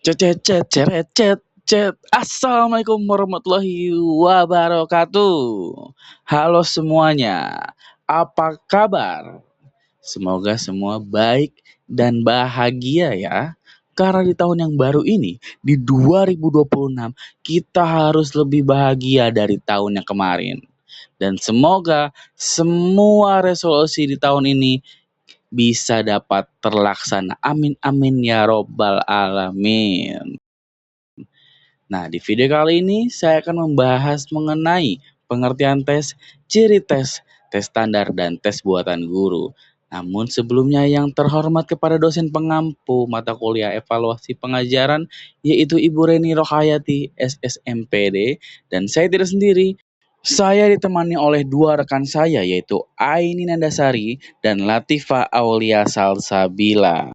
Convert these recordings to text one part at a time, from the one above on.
Cet. Assalamualaikum warahmatullahi wabarakatuh. Halo semuanya, apa kabar? Semoga semua baik dan bahagia ya. Karena di tahun yang baru ini, di 2026, kita harus lebih bahagia dari tahun yang kemarin. Dan semoga semua resolusi di tahun ini bisa dapat terlaksana. Amin amin ya robbal alamin. Nah, di video kali ini saya akan membahas mengenai pengertian tes, ciri tes, tes standar, dan tes buatan guru. Namun sebelumnya yang terhormat kepada dosen pengampu mata kuliah evaluasi pengajaran yaitu Ibu Reni Rohayati SSMPD dan saya tidak sendiri. Saya ditemani oleh dua rekan saya yaitu Aini Nandasari dan Latifa Aulia Salsabila.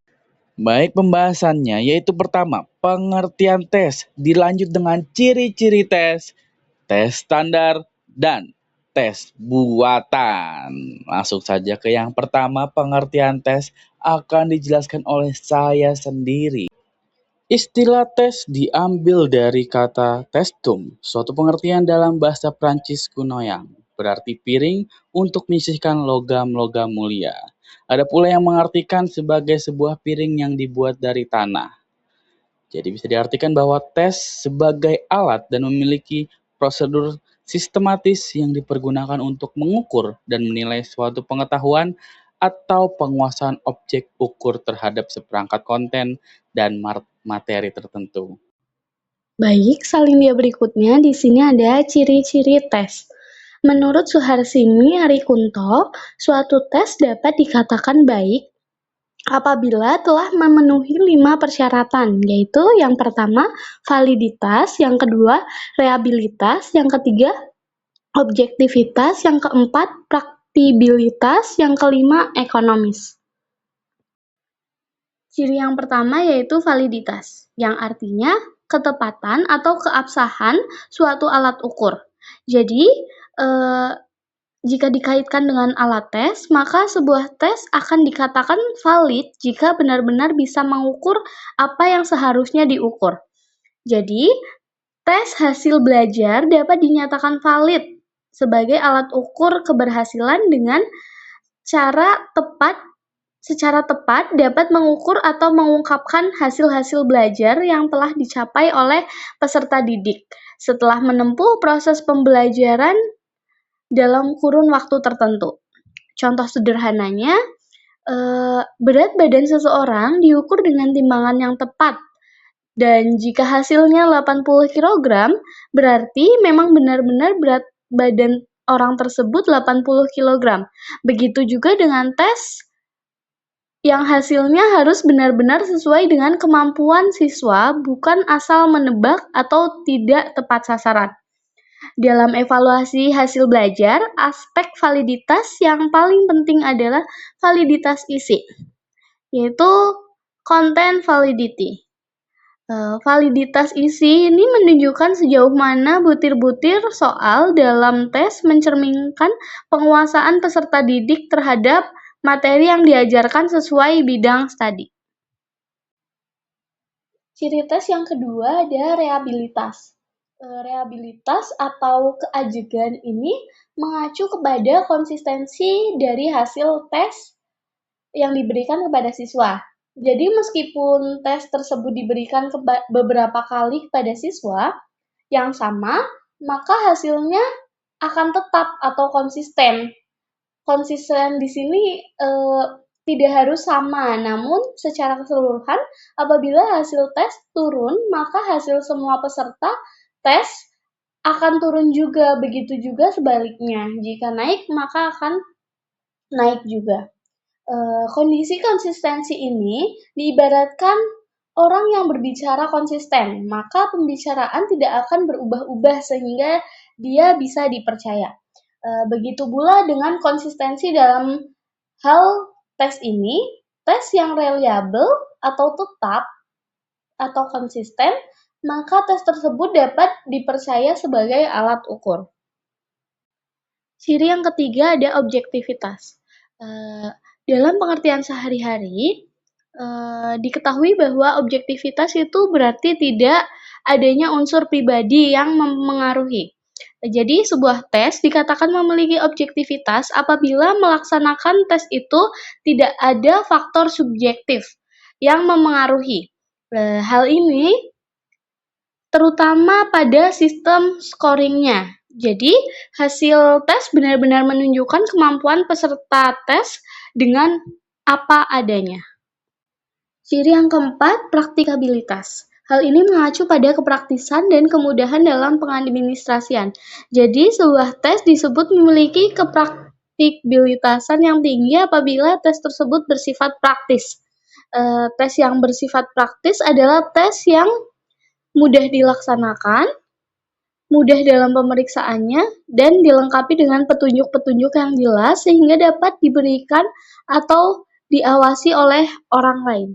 Baik pembahasannya yaitu pertama pengertian tes dilanjut dengan ciri-ciri tes, tes standar, dan tes buatan. Langsung saja ke yang pertama pengertian tes akan dijelaskan oleh saya sendiri. Istilah tes diambil dari kata testum, suatu pengertian dalam bahasa Prancis kuno yang berarti piring untuk menyisihkan logam-logam mulia. Ada pula yang mengartikan sebagai sebuah piring yang dibuat dari tanah. Jadi bisa diartikan bahwa tes sebagai alat dan memiliki prosedur sistematis yang dipergunakan untuk mengukur dan menilai suatu pengetahuan atau penguasaan objek ukur terhadap seperangkat konten dan materi tertentu. Baik, salindia berikutnya di sini ada ciri-ciri tes. Menurut Suharsini Arikunto, suatu tes dapat dikatakan baik apabila telah memenuhi 5 persyaratan, yaitu yang pertama validitas, yang kedua reliabilitas, yang ketiga objektivitas, yang keempat praktibilitas, yang kelima ekonomis. Ciri yang pertama yaitu validitas, yang artinya ketepatan atau keabsahan suatu alat ukur. Jadi, jika dikaitkan dengan alat tes, maka sebuah tes akan dikatakan valid jika benar-benar bisa mengukur apa yang seharusnya diukur. Jadi, tes hasil belajar dapat dinyatakan valid sebagai alat ukur keberhasilan dengan secara tepat dapat mengukur atau mengungkapkan hasil-hasil belajar yang telah dicapai oleh peserta didik setelah menempuh proses pembelajaran dalam kurun waktu tertentu. Contoh sederhananya, berat badan seseorang diukur dengan timbangan yang tepat. Dan jika hasilnya 80 kg, berarti memang benar-benar berat badan orang tersebut 80 kg. Begitu juga dengan tes yang hasilnya harus benar-benar sesuai dengan kemampuan siswa, bukan asal menebak atau tidak tepat sasaran. Dalam evaluasi hasil belajar, aspek validitas yang paling penting adalah validitas isi, yaitu content validity. Validitas isi ini menunjukkan sejauh mana butir-butir soal dalam tes mencerminkan penguasaan peserta didik terhadap materi yang diajarkan sesuai bidang studi. Ciri tes yang kedua ada reliabilitas. Reliabilitas atau keajegan ini mengacu kepada konsistensi dari hasil tes yang diberikan kepada siswa. Jadi meskipun tes tersebut diberikan beberapa kali kepada siswa yang sama, maka hasilnya akan tetap atau konsisten. Konsisten di sini tidak harus sama, namun secara keseluruhan apabila hasil tes turun, maka hasil semua peserta tes akan turun juga, begitu juga sebaliknya. Jika naik, maka akan naik juga. Kondisi konsistensi ini diibaratkan orang yang berbicara konsisten, maka pembicaraan tidak akan berubah-ubah sehingga dia bisa dipercaya. Begitu pula dengan konsistensi dalam hal tes ini, tes yang reliable atau tetap atau konsisten, maka tes tersebut dapat dipercaya sebagai alat ukur. Ciri yang ketiga ada objektivitas. Dalam pengertian sehari-hari, Diketahui bahwa objektivitas itu berarti tidak adanya unsur pribadi yang memengaruhi. Jadi sebuah tes dikatakan memiliki objektivitas apabila melaksanakan tes itu tidak ada faktor subjektif yang memengaruhi. Hal ini terutama pada sistem scoring-nya. Jadi, hasil tes benar-benar menunjukkan kemampuan peserta tes dengan apa adanya. Ciri yang keempat, praktikabilitas. Hal ini mengacu pada kepraktisan dan kemudahan dalam pengadministrasian. Jadi, sebuah tes disebut memiliki kepraktikabilitasan yang tinggi apabila tes tersebut bersifat praktis. Tes yang bersifat praktis adalah tes yang mudah dilaksanakan, mudah dalam pemeriksaannya, dan dilengkapi dengan petunjuk-petunjuk yang jelas sehingga dapat diberikan atau diawasi oleh orang lain.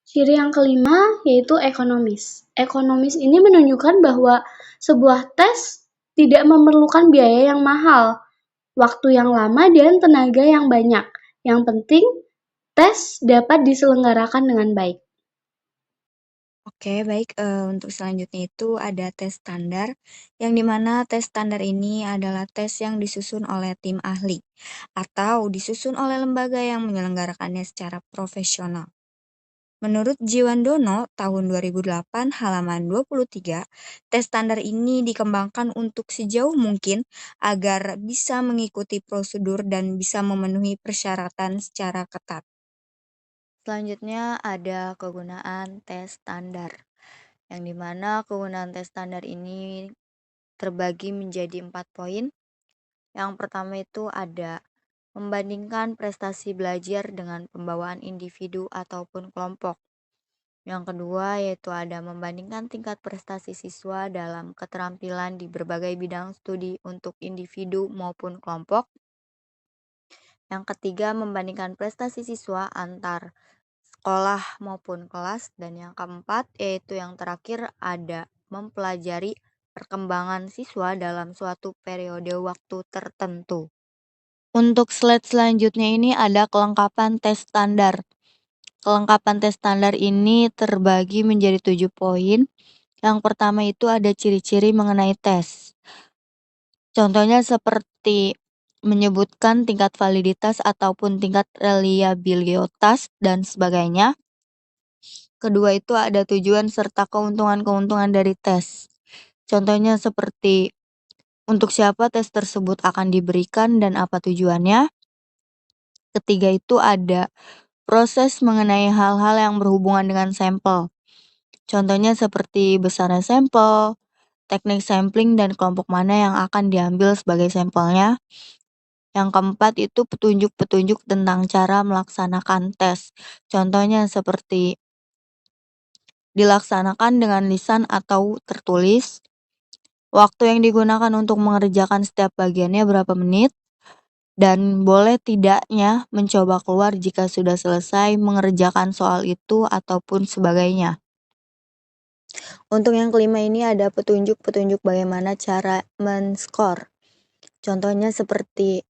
Ciri yang kelima yaitu ekonomis. Ekonomis ini menunjukkan bahwa sebuah tes tidak memerlukan biaya yang mahal, waktu yang lama, dan tenaga yang banyak. Yang penting, tes dapat diselenggarakan dengan baik. Oke, baik. Untuk selanjutnya itu ada tes standar, yang dimana tes standar ini adalah tes yang disusun oleh tim ahli atau disusun oleh lembaga yang menyelenggarakannya secara profesional. Menurut Jiwandono tahun 2008 halaman 23, tes standar ini dikembangkan untuk sejauh mungkin agar bisa mengikuti prosedur dan bisa memenuhi persyaratan secara ketat. Selanjutnya ada kegunaan tes standar, yang dimana kegunaan tes standar ini terbagi menjadi 4 poin. Yang pertama itu ada membandingkan prestasi belajar dengan pembawaan individu ataupun kelompok. Yang kedua yaitu ada membandingkan tingkat prestasi siswa dalam keterampilan di berbagai bidang studi untuk individu maupun kelompok. Yang ketiga membandingkan prestasi siswa antar sekolah maupun kelas. Dan yang keempat yaitu yang terakhir ada mempelajari perkembangan siswa dalam suatu periode waktu tertentu. Untuk slide selanjutnya ini ada kelengkapan tes standar. Kelengkapan tes standar ini terbagi menjadi 7 poin. Yang pertama itu ada ciri-ciri mengenai tes. Contohnya seperti menyebutkan tingkat validitas ataupun tingkat reliabilitas dan sebagainya. Kedua itu ada tujuan serta keuntungan-keuntungan dari tes. Contohnya seperti untuk siapa tes tersebut akan diberikan dan apa tujuannya. Ketiga itu ada proses mengenai hal-hal yang berhubungan dengan sampel. Contohnya seperti besarnya sampel, teknik sampling dan kelompok mana yang akan diambil sebagai sampelnya. Yang keempat itu petunjuk-petunjuk tentang cara melaksanakan tes. Contohnya seperti dilaksanakan dengan lisan atau tertulis. Waktu yang digunakan untuk mengerjakan setiap bagiannya berapa menit. Dan boleh tidaknya mencoba keluar jika sudah selesai mengerjakan soal itu ataupun sebagainya. Untuk yang kelima ini ada petunjuk-petunjuk bagaimana cara men-skor. Contohnya seperti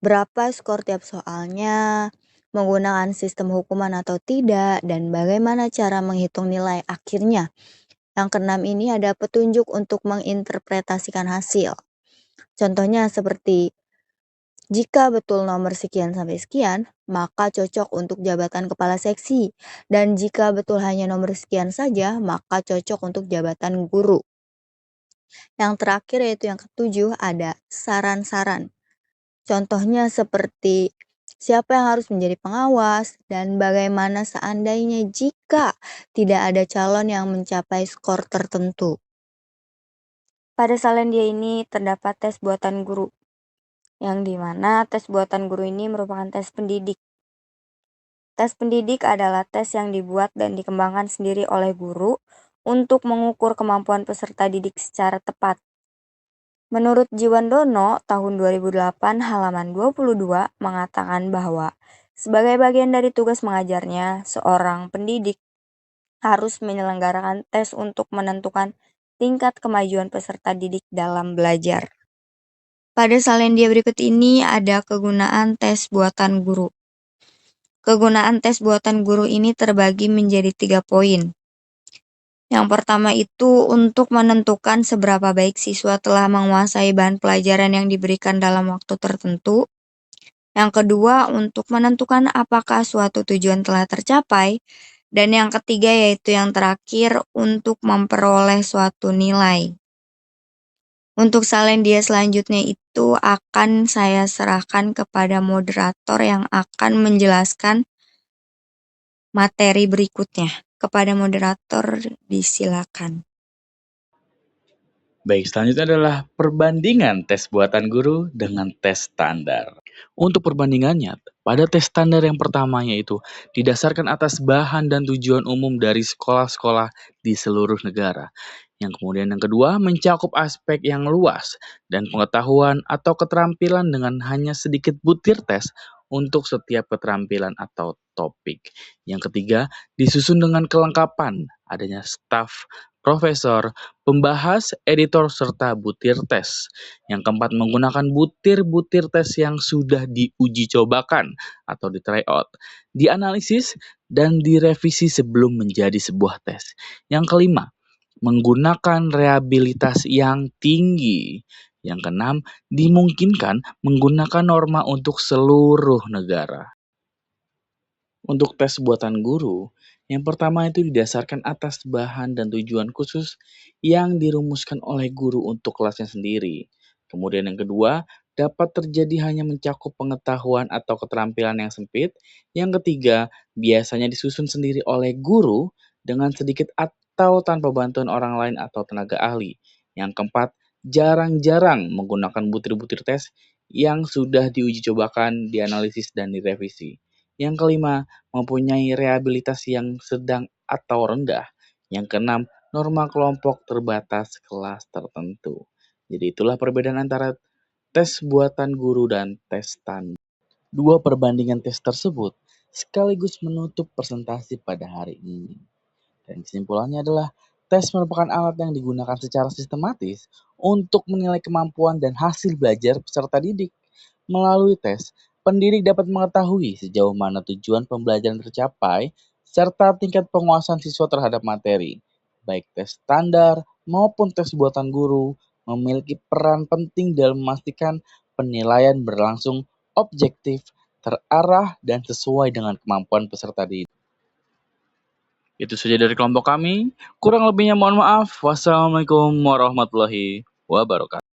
berapa skor tiap soalnya, menggunakan sistem hukuman atau tidak, dan bagaimana cara menghitung nilai akhirnya. Yang keenam ini ada petunjuk untuk menginterpretasikan hasil. Contohnya seperti jika betul nomor sekian sampai sekian, maka cocok untuk jabatan kepala seksi. Dan jika betul hanya nomor sekian saja, maka cocok untuk jabatan guru. Yang terakhir yaitu yang ketujuh ada saran-saran. Contohnya seperti siapa yang harus menjadi pengawas dan bagaimana seandainya jika tidak ada calon yang mencapai skor tertentu. Pada Salandia ini terdapat tes buatan guru, yang dimana tes buatan guru ini merupakan tes pendidik. Tes pendidik adalah tes yang dibuat dan dikembangkan sendiri oleh guru untuk mengukur kemampuan peserta didik secara tepat. Menurut Jiwandono tahun 2008 halaman 22 mengatakan bahwa sebagai bagian dari tugas mengajarnya, seorang pendidik harus menyelenggarakan tes untuk menentukan tingkat kemajuan peserta didik dalam belajar. Pada Salandia berikut ini ada kegunaan tes buatan guru. Kegunaan tes buatan guru ini terbagi menjadi 3 poin. Yang pertama itu untuk menentukan seberapa baik siswa telah menguasai bahan pelajaran yang diberikan dalam waktu tertentu. Yang kedua untuk menentukan apakah suatu tujuan telah tercapai. Dan yang ketiga yaitu yang terakhir untuk memperoleh suatu nilai. Untuk salindia selanjutnya itu akan saya serahkan kepada moderator yang akan menjelaskan materi berikutnya. Kepada moderator disilakan. Baik, selanjutnya adalah perbandingan tes buatan guru dengan tes standar. Untuk perbandingannya, pada tes standar yang pertama yaitu didasarkan atas bahan dan tujuan umum dari sekolah-sekolah di seluruh negara. Yang kemudian yang kedua mencakup aspek yang luas dan pengetahuan atau keterampilan dengan hanya sedikit butir tes untuk setiap keterampilan atau topik. Yang ketiga disusun dengan kelengkapan adanya staf, profesor, pembahas, editor, serta butir tes. Yang keempat, menggunakan butir-butir tes yang sudah diuji cobakan atau di try out, dianalisis, dan direvisi sebelum menjadi sebuah tes. Yang kelima, menggunakan rehabilitas yang tinggi. Yang keenam, dimungkinkan menggunakan norma untuk seluruh negara. Untuk tes buatan guru, yang pertama itu didasarkan atas bahan dan tujuan khusus yang dirumuskan oleh guru untuk kelasnya sendiri. Kemudian yang kedua, dapat terjadi hanya mencakup pengetahuan atau keterampilan yang sempit. Yang ketiga, biasanya disusun sendiri oleh guru dengan sedikit atau tanpa bantuan orang lain atau tenaga ahli. Yang keempat, jarang-jarang menggunakan butir-butir tes yang sudah diuji cobakan, dianalisis, dan direvisi. Yang kelima, mempunyai rehabilitas yang sedang atau rendah. Yang keenam, norma kelompok terbatas kelas tertentu. Jadi itulah perbedaan antara tes buatan guru dan tes standar. Dua perbandingan tes tersebut sekaligus menutup presentasi pada hari ini. Dan kesimpulannya adalah tes merupakan alat yang digunakan secara sistematis untuk menilai kemampuan dan hasil belajar peserta didik. Melalui tes, pendidik dapat mengetahui sejauh mana tujuan pembelajaran tercapai serta tingkat penguasaan siswa terhadap materi. Baik tes standar maupun tes buatan guru memiliki peran penting dalam memastikan penilaian berlangsung objektif, terarah, dan sesuai dengan kemampuan peserta didik. Itu saja dari kelompok kami. Kurang lebihnya mohon maaf. Wassalamualaikum warahmatullahi wabarakatuh.